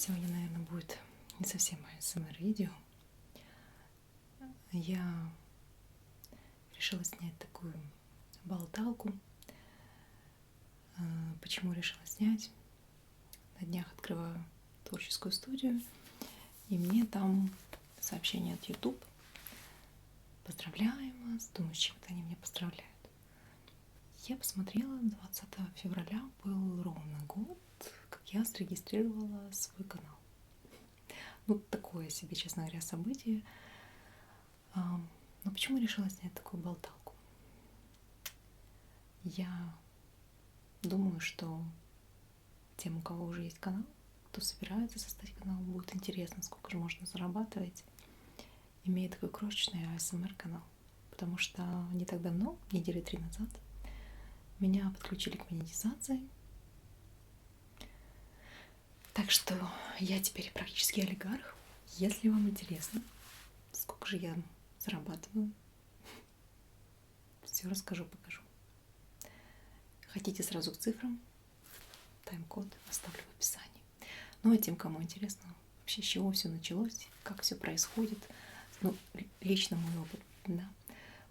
Сегодня, наверное, будет не совсем АСМР-видео. Я решила снять такую болталку. Почему решила снять? На днях открываю творческую студию, и мне там сообщение от YouTube. Поздравляем вас. Думаю, с чем-то они меня поздравляют. Я посмотрела, 20 февраля был ровно год, как я зарегистрировала свой канал. Ну, такое себе, честно говоря, событие. Но почему решила снять такую болталку? Я думаю, что тем, у кого уже есть канал, кто собирается создать канал, будет интересно, сколько же можно зарабатывать, имея такой крошечный АСМР-канал. Потому что не так давно, недели 3 назад, меня подключили к монетизации. Так что я теперь практически олигарх. Если вам интересно, сколько же я зарабатываю, все расскажу, покажу. Хотите сразу к цифрам? Тайм-код оставлю в описании. Ну а тем, кому интересно, вообще с чего все началось, как все происходит, ну, лично мой опыт, да.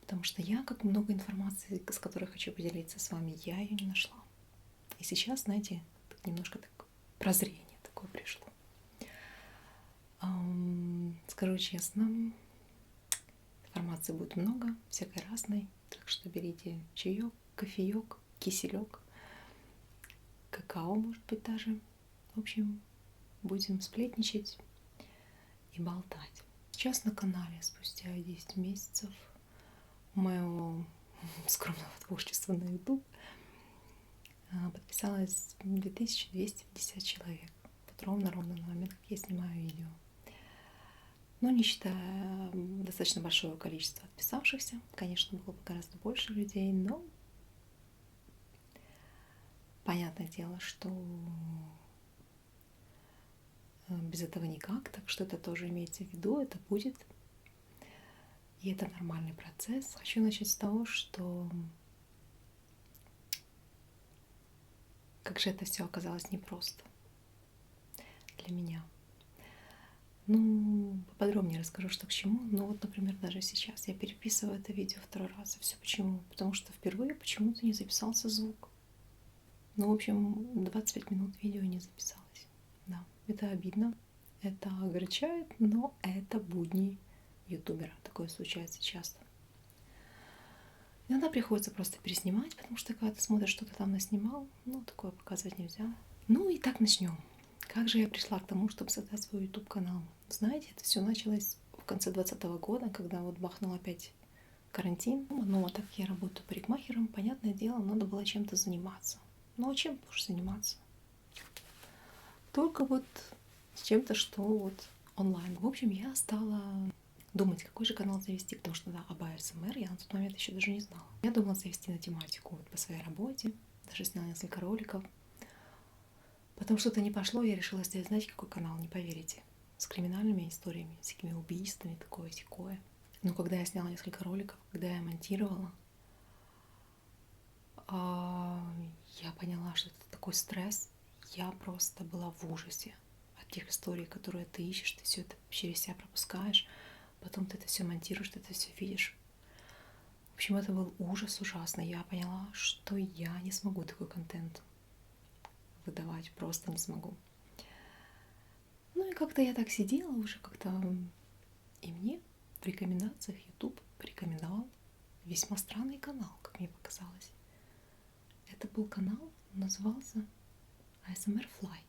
Потому что я, как много информации, с которой хочу поделиться с вами, я ее не нашла. И сейчас, знаете, немножко так прозрение такое пришло. Скажу честно, информации будет много, всякой разной, так что берите чаек, кофеек, киселек, какао, может быть, даже. В общем, будем сплетничать и болтать. Сейчас на канале спустя 10 месяцев моего скромного творчества на YouTube подписалось 2250 человек. Вот ровно на момент, как я снимаю видео. Но не считая достаточно большого количества отписавшихся, конечно, было бы гораздо больше людей, но понятное дело, что без этого никак, так что это тоже имейте в виду, это будет. И это нормальный процесс. Хочу начать с того, что как же это все оказалось непросто для меня. Ну, поподробнее расскажу, что к чему. Ну вот, например, даже сейчас я переписываю это видео второй раз. И все почему? Потому что впервые почему-то не записался звук. Ну, в общем, 25 минут видео не записалось. Да, это обидно, это огорчает, но это будни ютубера. Такое случается часто. Иногда приходится просто переснимать, потому что когда ты смотришь, что ты там наснимал, ну, такое показывать нельзя. Ну и так начнем. Как же я пришла к тому, чтобы создать свой YouTube-канал? Знаете, это все началось в конце 2020 года, когда вот бахнул опять карантин. Ну, а так как я работаю парикмахером, понятное дело, надо было чем-то заниматься. Ну, а чем будешь заниматься? Только вот с чем-то, что вот онлайн. В общем, я стала думать, какой же канал завести, потому что да, об АСМР я на тот момент еще даже не знала. Я думала завести на тематику вот по своей работе, даже сняла несколько роликов. Потом что-то не пошло, я решила сделать, знаете, какой канал, не поверите, с криминальными историями, всякими убийствами, такое-сякое. Но когда я сняла несколько роликов, когда я монтировала, я поняла, что это такой стресс. Я просто была в ужасе от тех историй, которые ты ищешь, ты все это через себя пропускаешь, потом ты это все монтируешь, ты это все видишь. В общем, это был ужас ужасный. Я поняла, что я не смогу такой контент выдавать, просто не смогу. Ну и как-то я так сидела уже как-то, и мне в рекомендациях YouTube порекомендовал весьма странный канал, как мне показалось. Это был канал, назывался ASMR Fly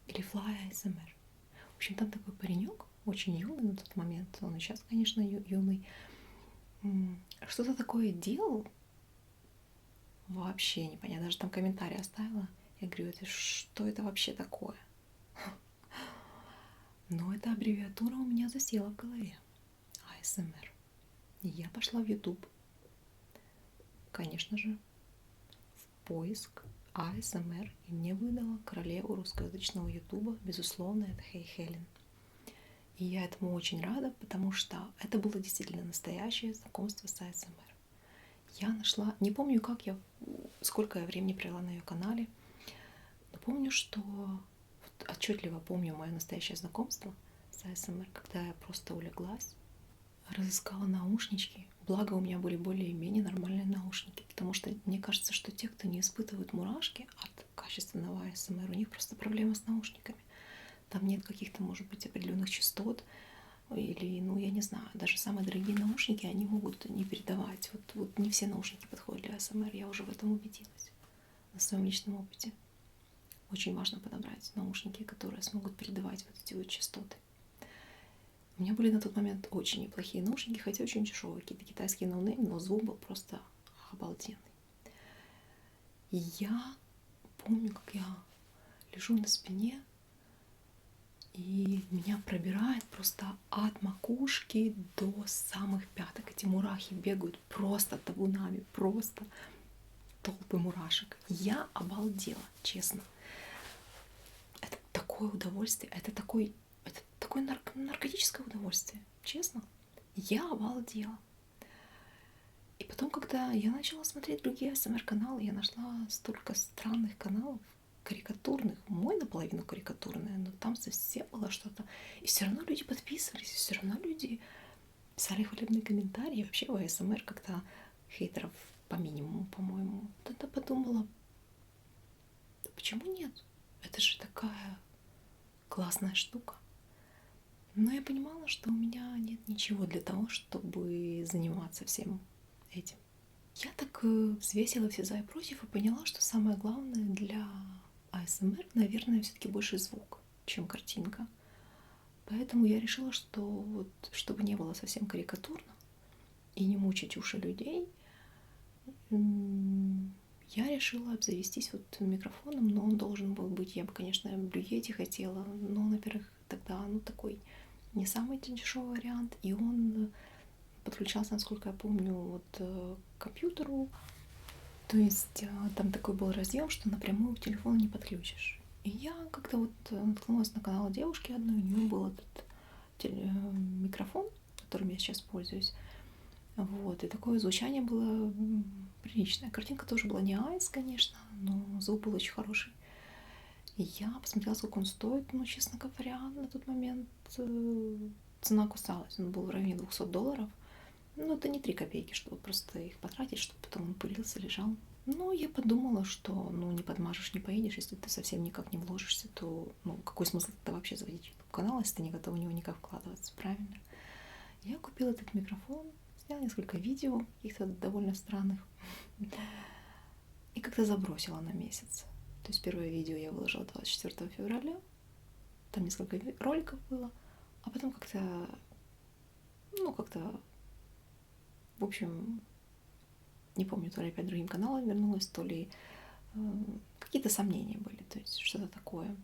или Fly ASMR. В общем, там такой паренек, очень юный на тот момент, он и сейчас, конечно, юный, что-то такое делал, вообще непонятно, даже там комментарий оставила. Я говорю, это что это вообще такое? Но эта аббревиатура у меня засела в голове. ASMR. И я пошла в YouTube. Конечно же, в поиск ASMR. И мне выдала королеву русскоязычного ютуба. Безусловно, это Хей Хелен. И я этому очень рада, потому что это было действительно настоящее знакомство с ASMR. Я нашла, не помню, сколько я времени провела на ее канале, но помню, что вот отчетливо помню мое настоящее знакомство с АСМР, когда я просто улеглась, разыскала наушнички. Благо у меня были более-менее нормальные наушники, потому что мне кажется, что те, кто не испытывают мурашки от качественного АСМР, у них просто проблема с наушниками. Там нет каких-то, может быть, определенных частот, или, ну, я не знаю, даже самые дорогие наушники, они могут не передавать. Вот не все наушники подходят для АСМР, я уже в этом убедилась на своем личном опыте. Очень важно подобрать наушники, которые смогут передавать вот эти вот частоты. У меня были на тот момент очень неплохие наушники, хотя очень дешевые, какие-то китайские ноунейм, но звук был просто обалденный. И я помню, как я лежу на спине, и меня пробирает просто от макушки до самых пяток. Эти мурахи бегают просто табунами, просто толпы мурашек. Я обалдела, честно. Это такое удовольствие, это такое наркотическое удовольствие, честно. Я обалдела. И потом, когда я начала смотреть другие АСМР-каналы, я нашла столько странных каналов, карикатурных, мой наполовину карикатурный, но там совсем было что-то. И все равно люди подписывались, и все равно люди писали хвалебные комментарии. И вообще в АСМР как-то хейтеров по минимуму, по-моему. Тогда подумала, да почему нет? Это же такая классная штука. Но я понимала, что у меня нет ничего для того, чтобы заниматься всем этим. Я так взвесила все за и против и поняла, что самое главное для АСМР, наверное, все-таки больше звук, чем картинка. Поэтому я решила, что вот, чтобы не было совсем карикатурно и не мучить уши людей, я решила обзавестись вот микрофоном, но он должен был быть, я бы, конечно, Blue Yeti хотела, но, во-первых, тогда, ну, такой не самый дешевый вариант, и он подключался, насколько я помню, вот к компьютеру. То есть там такой был разъем, что напрямую к телефону не подключишь. И я как-то вот наткнулась на канал девушки одной, у нее был этот микрофон, которым я сейчас пользуюсь. Вот, и такое звучание было приличное. Картинка тоже была не айс, конечно, но звук был очень хороший. И я посмотрела, сколько он стоит, но, честно говоря, на тот момент цена кусалась. Он был в районе $200. Ну, это не 3 копейки, чтобы просто их потратить, чтобы потом он пылился, лежал. Но я подумала, что, ну, не подмажешь, не поедешь, если ты совсем никак не вложишься, то, ну, какой смысл тогда вообще заводить YouTube-канал, если ты не готова в него никак вкладываться, правильно? Я купила этот микрофон, сняла несколько видео, каких-то довольно странных, и как-то забросила на месяц. То есть первое видео я выложила 24 февраля, там несколько роликов было, а потом как-то, ну, как-то, в общем, не помню, то ли опять другим каналом вернулась, то ли какие-то сомнения были, то есть что-то такое.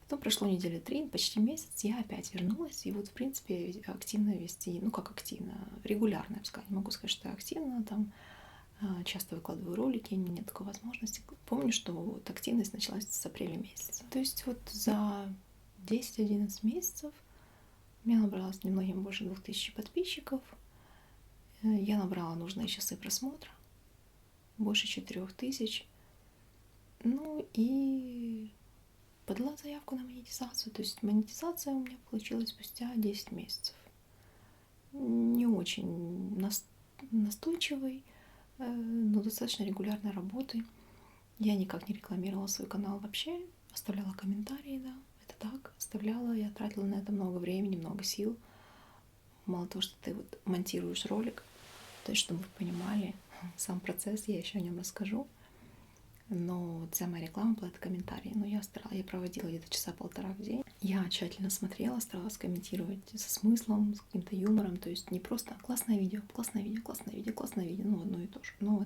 Потом прошло недели 3, почти месяц, я опять вернулась, и вот, в принципе, активно вести, ну, как активно, регулярно, я бы сказала, не могу сказать, что я активно, там, часто выкладываю ролики, нет такой возможности. Помню, что вот активность началась с апреля месяца. То есть вот за 10-11 месяцев у меня набралось немногим больше 2000 подписчиков, я набрала нужные часы просмотра, больше 4000. Ну и подала заявку на монетизацию. То есть монетизация у меня получилась спустя 10 месяцев. Не очень настойчивой, но достаточно регулярной работы. Я никак не рекламировала свой канал вообще, оставляла комментарии, да, это так, оставляла, я тратила на это много времени, много сил. Мало того, что ты вот монтируешь ролик, то есть, чтобы вы понимали сам процесс, я еще о нем расскажу. Но вот вся моя реклама была это комментарии. Но я проводила где-то часа полтора в день. Я тщательно смотрела, старалась комментировать со смыслом, с каким-то юмором. То есть не просто классное видео, классное видео, классное видео, классное видео, ну одно и то же. Но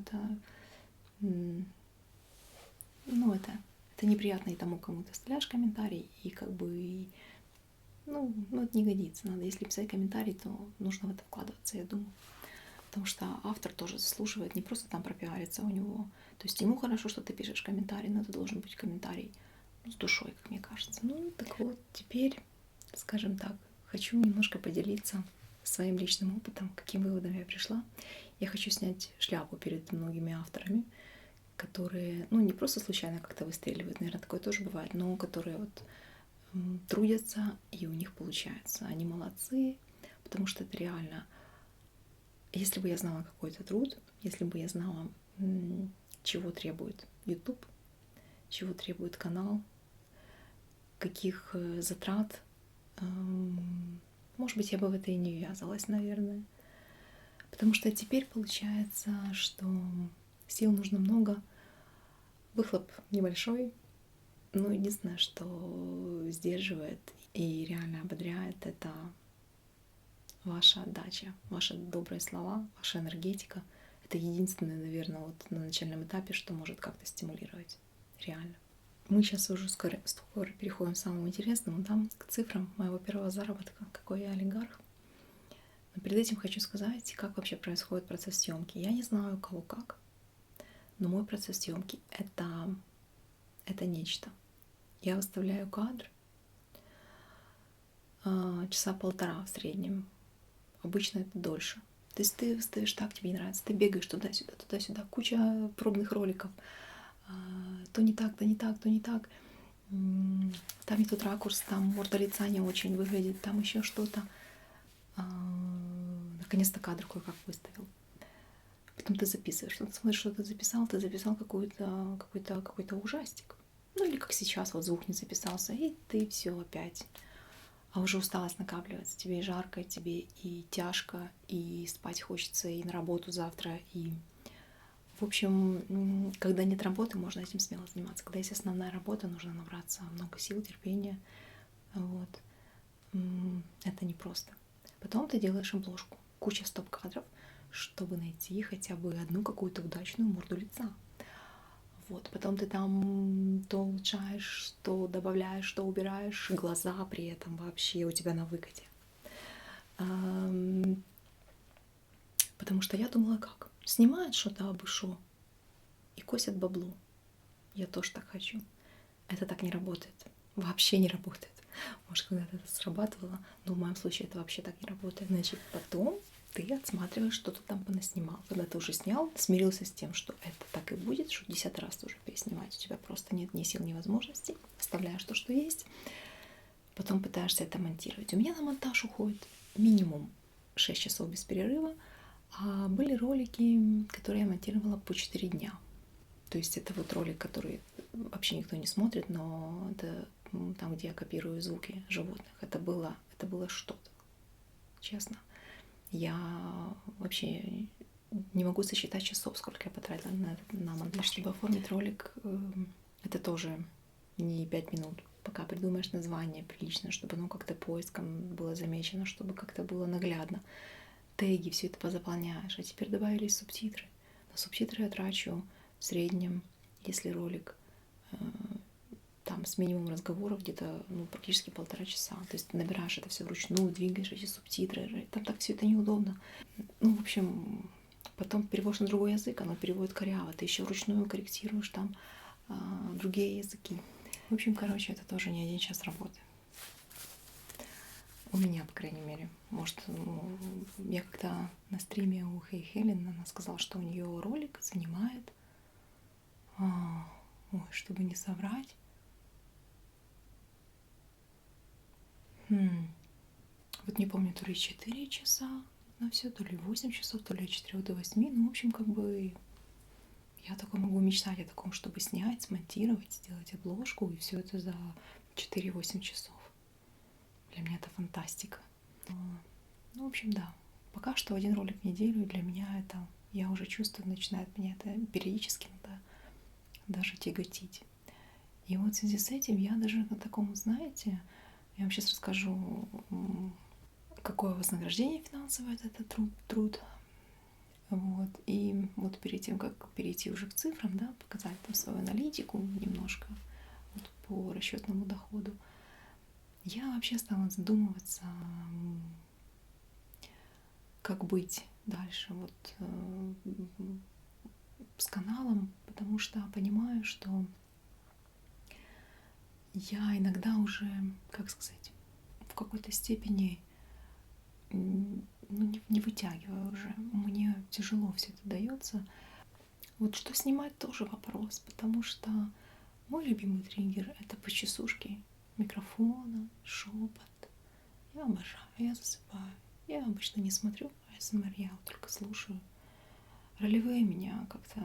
это неприятно и тому, кому ты оставляешь комментарий, и как бы, ну, это не годится. Надо, если писать комментарий, то нужно в это вкладываться, я думаю. Потому что автор тоже заслуживает не просто там пропиариться у него. То есть ему хорошо, что ты пишешь комментарий, но это должен быть комментарий с душой, как мне кажется. Ну, так вот, теперь, скажем так, хочу немножко поделиться своим личным опытом, к каким выводам я пришла. Я хочу снять шляпу перед многими авторами, которые, ну, не просто случайно как-то выстреливают, наверное, такое тоже бывает, но которые вот трудятся, и у них получается. Они молодцы, потому что это реально. Если бы я знала какой-то труд, если бы я знала, чего требует YouTube, чего требует канал, каких затрат, может быть, я бы в это и не ввязалась, наверное. Потому что теперь получается, что сил нужно много, выхлоп небольшой, но единственное, что сдерживает и реально ободряет, это ваша отдача, ваши добрые слова, ваша энергетика. Это единственное, наверное, вот на начальном этапе, что может как-то стимулировать. Реально. Мы сейчас уже скоро переходим к самому интересному, да, к цифрам моего первого заработка, какой я олигарх. Но перед этим хочу сказать, как вообще происходит процесс съемки. Я не знаю, у кого как, но мой процесс съемки это нечто. Я выставляю кадр часа полтора в среднем. Обычно это дольше. То есть ты выставишь так, тебе не нравится, ты бегаешь туда-сюда, туда-сюда, куча пробных роликов. То не так, то не так, то не так. Там не тот ракурс, там морда лица не очень выглядит, там еще что-то. Наконец-то кадр кое-как выставил. Потом ты записываешь, что ты смотришь, что ты записал какой-то ужастик. Ну или как сейчас, вот звук не записался, и ты все опять. А уже усталость накапливается, тебе и жарко, тебе и тяжко, и спать хочется, и на работу завтра, и... В общем, когда нет работы, можно этим смело заниматься. Когда есть основная работа, нужно набраться много сил, терпения. Вот. Это непросто. Потом ты делаешь обложку. Куча стоп-кадров, чтобы найти хотя бы одну какую-то удачную морду лица. Вот. Потом ты там то улучшаешь, то добавляешь, то убираешь. Глаза при этом вообще у тебя на выкате. Потому что я думала, как? Снимают что-то обышло и косят бабло. Я тоже так хочу. Это так не работает. Вообще не работает. Может, когда-то это срабатывало, но в моем случае это вообще так не работает. Значит, потом ты отсматриваешь, что ты там понаснимал. Когда ты уже снял, смирился с тем, что это так и будет, что 10 раз ты уже переснимать. У тебя просто нет ни сил, ни возможностей. Оставляешь то, что есть. Потом пытаешься это монтировать. У меня на монтаж уходит минимум 6 часов без перерыва. А были ролики, которые я монтировала по 4 дня. То есть это вот ролик, который вообще никто не смотрит, но это там, где я копирую звуки животных. Это было что-то, честно. Я вообще не могу сосчитать часов, сколько я потратила на монтаж. Чтобы оформить ролик, это тоже не 5 минут. Пока придумаешь название приличное, чтобы оно как-то поиском было замечено, чтобы как-то было наглядно. Теги, все это позаполняешь. А теперь добавились субтитры. На субтитры я трачу в среднем, если ролик там с минимум разговоров, где-то практически 1,5 часа. То есть набираешь это все вручную, двигаешь эти субтитры. Там так все это неудобно. В общем, потом переводишь на другой язык, оно переводит коряво. Ты еще вручную корректируешь там другие языки. В общем, короче, это тоже не 1 час работы. У меня, по крайней мере. Может, я как-то на стриме у Хей Хелен, она сказала, что у нее ролик занимает, чтобы не соврать, вот не помню, то ли 4 часа на все, то ли 8 часов, то ли от 4 до 8. В общем, как бы я только могу мечтать о таком, чтобы снять, смонтировать, сделать обложку, и все это за 4-8 часов. Для меня это фантастика. В общем, да. Пока что 1 ролик в неделю для меня это, я уже чувствую, начинает меня это периодически даже тяготить. И вот в связи с этим я даже на таком, знаете, я вам сейчас расскажу, какое вознаграждение финансовое этот труд. Вот. И вот перед тем, как перейти уже к цифрам, да, показать там свою аналитику немножко вот по расчетному доходу, я вообще стала задумываться, как быть дальше вот с каналом, потому что понимаю, что я иногда уже, как сказать, в какой-то степени не вытягиваю уже. Мне тяжело все это дается. Вот что снимать тоже вопрос, потому что мой любимый триггер — это почесушки микрофона, шепот. Я обожаю, я засыпаю. Я обычно не смотрю АСМР, я вот только слушаю. Ролевые меня как-то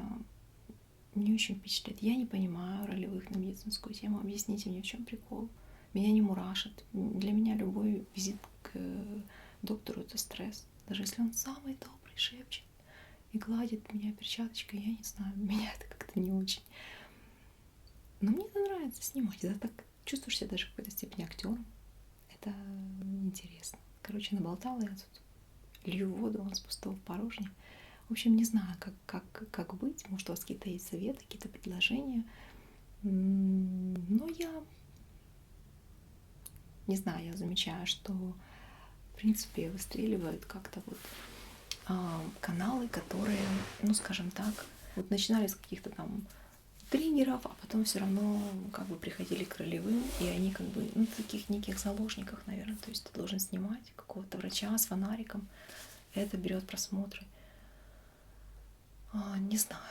не очень впечатляют. Я не понимаю ролевых на медицинскую тему. Объясните мне, в чем прикол. Меня не мурашит. Для меня любой визит к доктору — это стресс. Даже если он самый добрый, шепчет и гладит меня перчаточкой, я не знаю, меня это как-то не очень. Но мне это нравится снимать. Это так чувствуешь себя даже в какой-то степени актером. Это интересно. Короче, наболтала я тут. Лью воду, он с пустого в порожнее. В общем, не знаю, как быть. Может, у вас какие-то есть советы, какие-то предложения. Но я не знаю, я замечаю, что, в принципе, выстреливают как-то вот каналы, которые, ну, скажем так, вот начинали с каких-то там триггеров, а потом все равно как бы приходили к ролевым, и они как бы, ну, таких неких заложниках, наверное. То есть ты должен снимать какого-то врача с фонариком, это берет просмотры. Не знаю,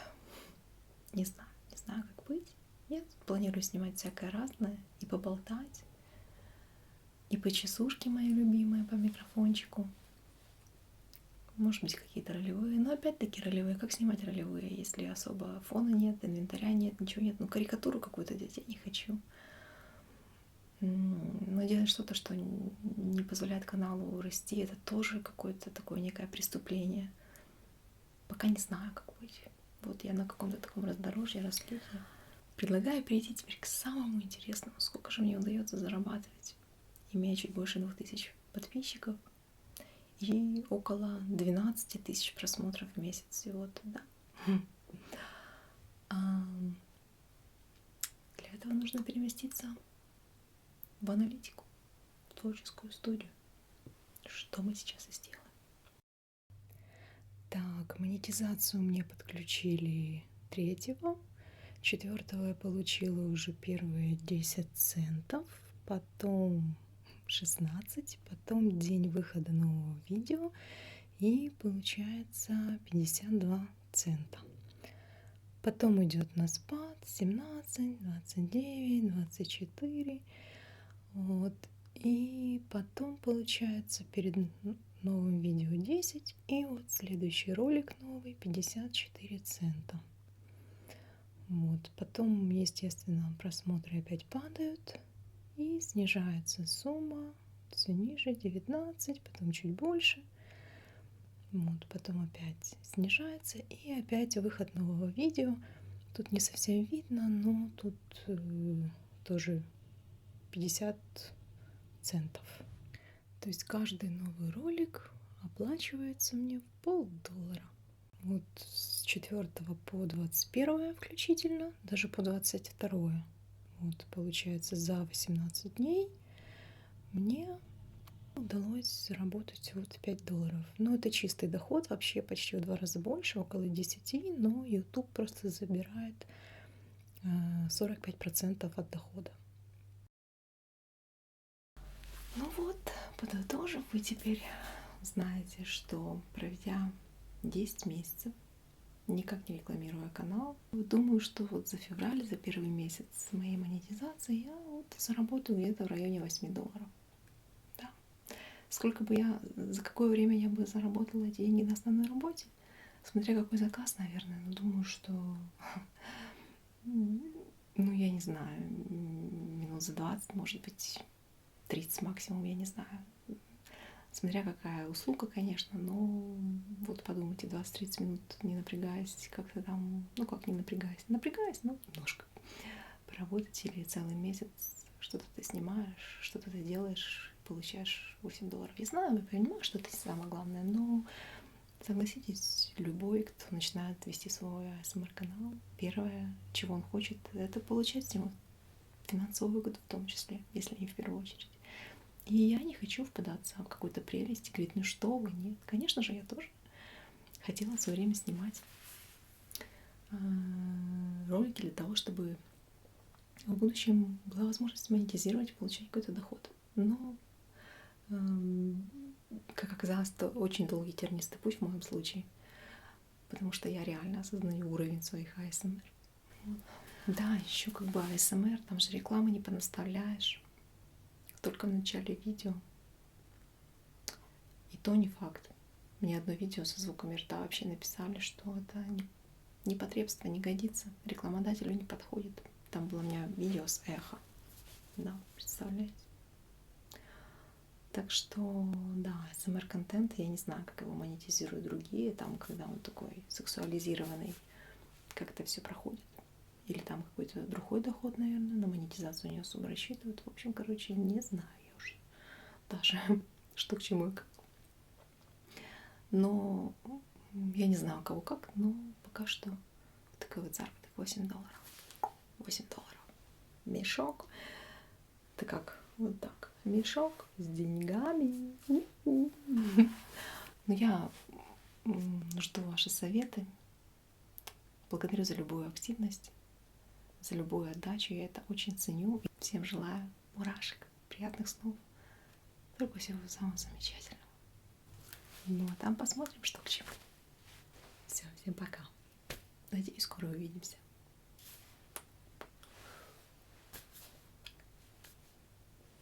не знаю, как быть. Нет, планирую снимать всякое разное и поболтать, и почесушки мои любимые по микрофончику. Может быть, какие-то ролевые. Но опять-таки ролевые. Как снимать ролевые, если особо фона нет, инвентаря нет, ничего нет. Ну, карикатуру какую-то делать я не хочу. Но делать что-то, что не позволяет каналу расти, это тоже какое-то такое некое преступление. Пока не знаю, как быть. Вот я на каком-то таком раздорожье, распутье. Предлагаю перейти теперь к самому интересному. Сколько же мне удается зарабатывать, имея чуть больше 2000 подписчиков и около 12 000 просмотров в месяц всего-то, да. Для этого нужно переместиться в аналитику, в творческую студию, что мы сейчас и сделаем. Так, монетизацию мне подключили 3-го, 4-го я получила уже первые 10 центов, потом 16, потом день выхода нового видео, и получается 52 цента. Потом идет на спад 17, 29, 24. Вот. И потом получается перед новым видео 10. И вот следующий ролик новый 54 цента. Вот. Потом, естественно, просмотры опять падают. И снижается сумма. Все ниже 19, потом чуть больше. Вот, потом опять снижается, и опять выход нового видео. Тут не совсем видно, но тут тоже 50 центов. То есть каждый новый ролик оплачивается мне в $0,50. Вот с 4 по 21 включительно, даже по 22. Вот получается за 18 дней мне удалось заработать вот $5. Но это чистый доход, вообще почти в 2 раза больше, около 10, но YouTube просто забирает 45% от дохода. Ну вот, подытожив, вы теперь знаете, что, проведя 10 месяцев, никак не рекламируя канал, думаю, что вот за февраль, за первый месяц моей монетизации я вот заработаю где-то в районе $8. Сколько бы я, за какое время я бы заработала деньги на основной работе, смотря какой заказ, наверное, но думаю, что, ну, я не знаю, минут за 20, может быть, 30 максимум, я не знаю. Смотря какая услуга, конечно, но вот подумайте, 20-30 минут не напрягаясь, как-то там, ну как не напрягаясь, но немножко поработать или целый месяц что-то ты снимаешь, что-то ты делаешь, получаешь $8. Я знаю, я понимаю, что это самое главное, но согласитесь, любой, кто начинает вести свой АСМР-канал, первое, чего он хочет, это получать с него финансовую выгоду в том числе, если не в первую очередь. И я не хочу впадаться в какую-то прелесть и говорить, ну что вы, нет. Конечно же, я тоже хотела в свое время снимать ролики для того, чтобы в будущем была возможность монетизировать, получать какой-то доход. Но, как оказалось, это очень долгий тернистый путь в моем случае. потому что я реально осознаю уровень своих АСМР. Да, еще как бы АСМР, там же рекламы не понаставляешь, только в начале видео. И то не факт. Мне одно видео со звуками рта вообще написали, что это непотребство, не годится, рекламодателю не подходит. Там было у меня видео с эхо. Да, представляете? Так что, да, СМР-контент, я не знаю, как его монетизируют другие, там, когда он такой сексуализированный, как это все проходит. Или там какой-то другой доход, наверное, на монетизацию не особо рассчитывают. В общем, короче, не знаю я уже даже, что к чему и как. Но я не знаю, у кого как, но пока что такой вот заработок $8. $8. Мешок. Это как? Вот так. Мешок с деньгами. Но я жду ваши советы. Благодарю за любую активность, за любую отдачу. Я это очень ценю. Всем желаю мурашек, приятных снов. Только всего самого замечательного. Ну а там посмотрим, что к чему. Все, всем пока. Надеюсь, скоро увидимся.